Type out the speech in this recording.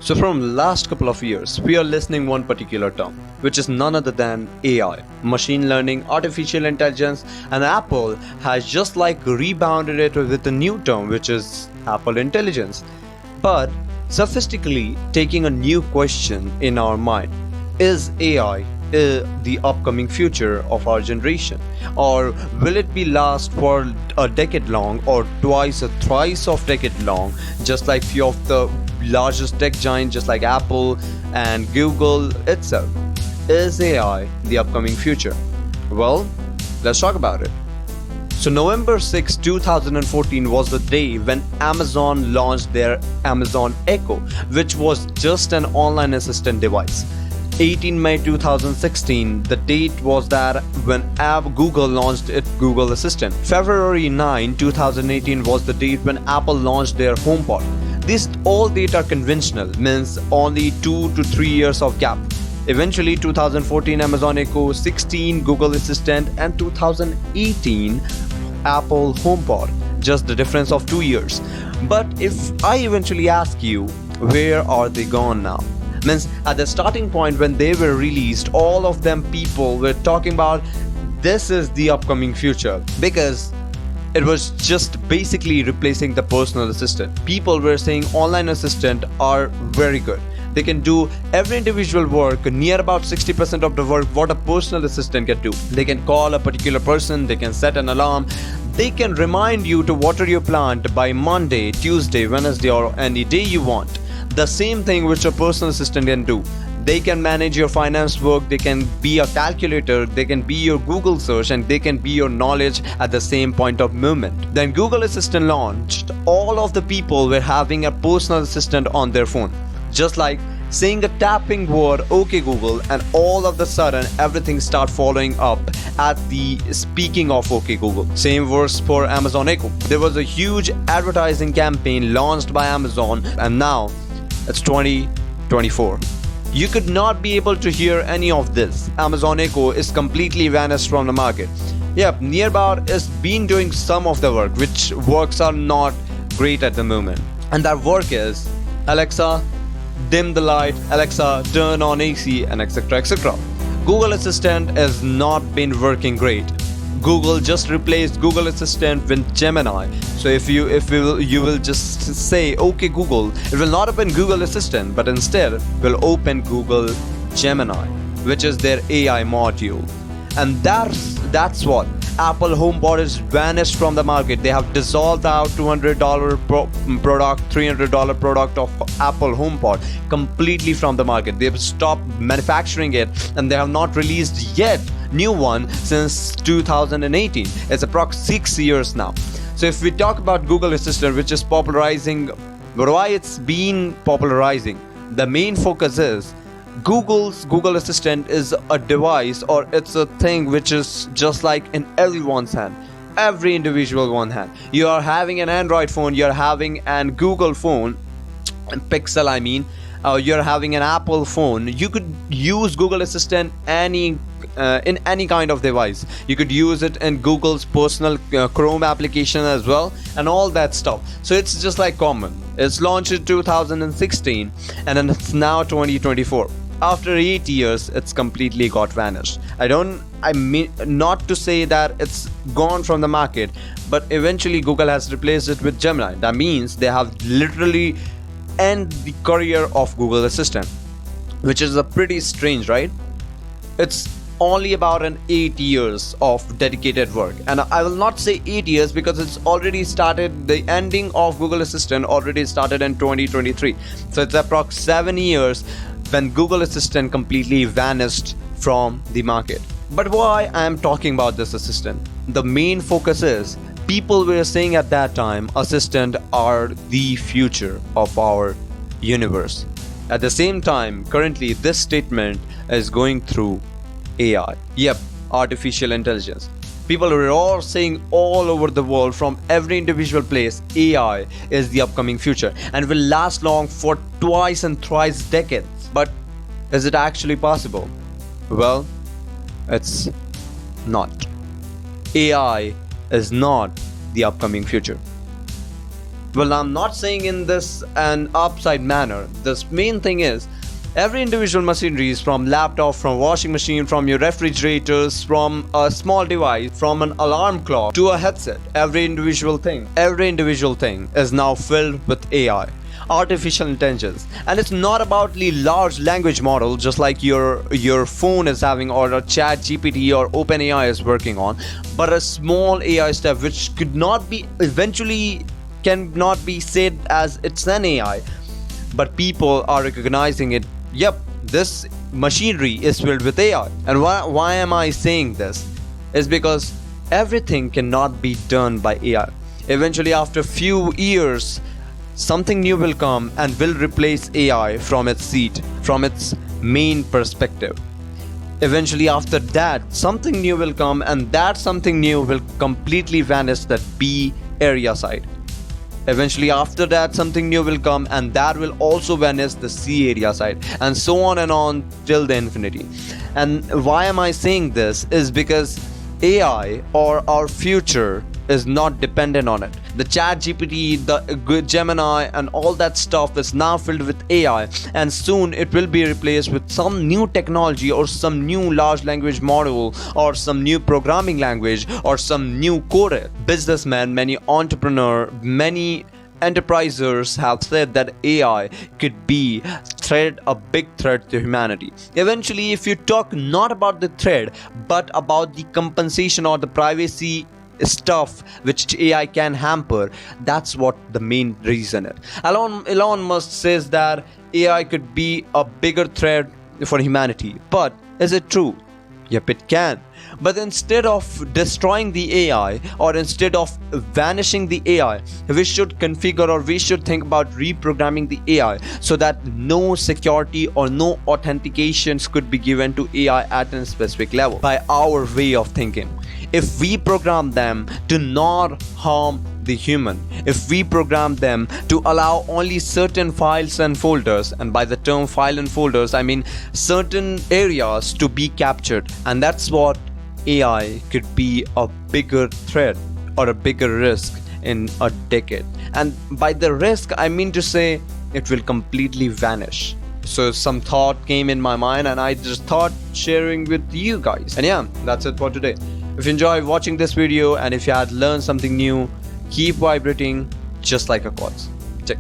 So from last couple of years, we are listening one particular term, which is none other than AI, machine learning, artificial intelligence, and Apple has just like rebounded it with a new term, which is Apple Intelligence. But sophistically taking a new question in our mind, is AI the upcoming future of our generation, or will it be last for a decade long or twice or thrice of decade long, just like few of the largest tech giants just like Apple and Google itself? Is AI the upcoming future? Well, let's talk about it. So November 6, 2014 was the day when Amazon launched their Amazon Echo, which was just an online assistant device. 18 May 2016, the date was that when Google launched its Google Assistant. February 9, 2018 was the date when Apple launched their HomePod. These all date are conventional, means only 2 to 3 years of gap. Eventually 2014 Amazon Echo, 16 Google Assistant, and 2018 Apple HomePod. Just the difference of 2 years. But if I eventually ask you, where are they gone now? Means at the starting point when they were released, all of them people were talking about this is the upcoming future, because it was just basically replacing the personal assistant. People were saying online assistant are very good. They can do every individual work, near about 60% of the work what a personal assistant can do. They can call a particular person, they can set an alarm, they can remind you to water your plant by Monday, Tuesday, Wednesday, or any day you want. The same thing which a personal assistant can do. They can manage your finance work, they can be a calculator, they can be your Google search, and they can be your knowledge at the same point of moment. Then Google Assistant launched, all of the people were having a personal assistant on their phone. Just like saying a tapping word, okay Google, and all of the sudden everything start following up at the speaking of okay Google. Same verse for Amazon Echo. There was a huge advertising campaign launched by Amazon, and now it's 2024. You could not be able to hear any of this. Amazon Echo is completely vanished from the market. Yep, Nearby is been doing some of the work, which works are not great at the moment. And that work is Alexa, dim the light, Alexa, turn on AC, and etc. etc. Google Assistant has not been working great. Google just replaced Google Assistant with Gemini. So if you will just say okay Google, it will not open Google Assistant, but instead will open Google Gemini, which is their AI module. And that's what Apple HomePod is vanished from the market. They have dissolved out $200 product, $300 product of Apple HomePod completely from the market. They've stopped manufacturing it, and they have not released yet new one since 2018. It's approx 6 years now. So if we talk about Google Assistant, which is popularizing, why it's been popularizing, the main focus is Google's Google Assistant is a device, or it's a thing which is just like in everyone's hand, every individual one hand. You are having an Android phone, you're having an Google phone, Pixel I mean, you're having an Apple phone. You could use Google Assistant in any kind of device. You could use it in Google's personal Chrome application as well, and all that stuff. So it's just like common. It's launched in 2016, and then it's now 2024. After 8 years, it's completely got vanished. I mean not to say that it's gone from the market, but eventually Google has replaced it with Gemini. That means they have literally end the career of Google Assistant, which is a pretty strange, right? It's only about an 8 years of dedicated work, and I will not say 8 years because it's already started. The ending of Google Assistant already started in 2023, so it's approx 7 years when Google Assistant completely vanished from the market. But why I am talking about this assistant? The main focus is people were saying at that time assistant are the future of our universe. At the same time, currently this statement is going through AI. Yep, artificial intelligence. People were all saying all over the world, from every individual place, AI is the upcoming future and will last long for twice and thrice decades. But is it actually possible? Well, it's not. AI is not the upcoming future. Well, I'm not saying in this an upside manner. The main thing is, every individual machineries, from laptop, from washing machine, from your refrigerators, from a small device, from an alarm clock to a headset, every individual thing is now filled with AI, artificial intelligence. And it's not about the large language model just like your phone is having, or a chat GPT or OpenAI is working on, but a small AI step which could not be eventually cannot be said as it's an AI, but people are recognizing it. Yep, this machinery is filled with AI. And why am I saying this? Is because everything cannot be done by AI. Eventually, after few years, something new will come and will replace AI from its seat, from its main perspective. Eventually, after that, something new will come, and that something new will completely vanish that B area side. Eventually, after that, something new will come, and that will also vanish the C area side, and so on and on till the infinity. And why am I saying this? Is because AI or our future is not dependent on it. The chat GPT, the Gemini, and all that stuff is now filled with AI, and soon it will be replaced with some new technology or some new large language model or some new programming language or some new coder. Businessmen, many entrepreneurs, many enterprisers have said that AI could be a big threat to humanity. Eventually, if you talk not about the threat but about the compensation or the privacy stuff which AI can hamper, that's what the main reason is. Elon Musk says that AI could be a bigger threat for humanity, but is it true? Yep, it can. But instead of destroying the AI or instead of vanishing the AI, we should configure or we should think about reprogramming the AI so that no security or no authentications could be given to AI at a specific level by our way of thinking. If we program them to not harm the human, if we program them to allow only certain files and folders, and by the term file and folders I mean certain areas to be captured, and that's what AI could be a bigger threat or a bigger risk in a decade. And by the risk I mean to say it will completely vanish. So some thought came in my mind and I just thought sharing with you guys. And yeah, that's it for today. If you enjoyed watching this video and if you had learned something new, keep vibrating just like a quartz. Check.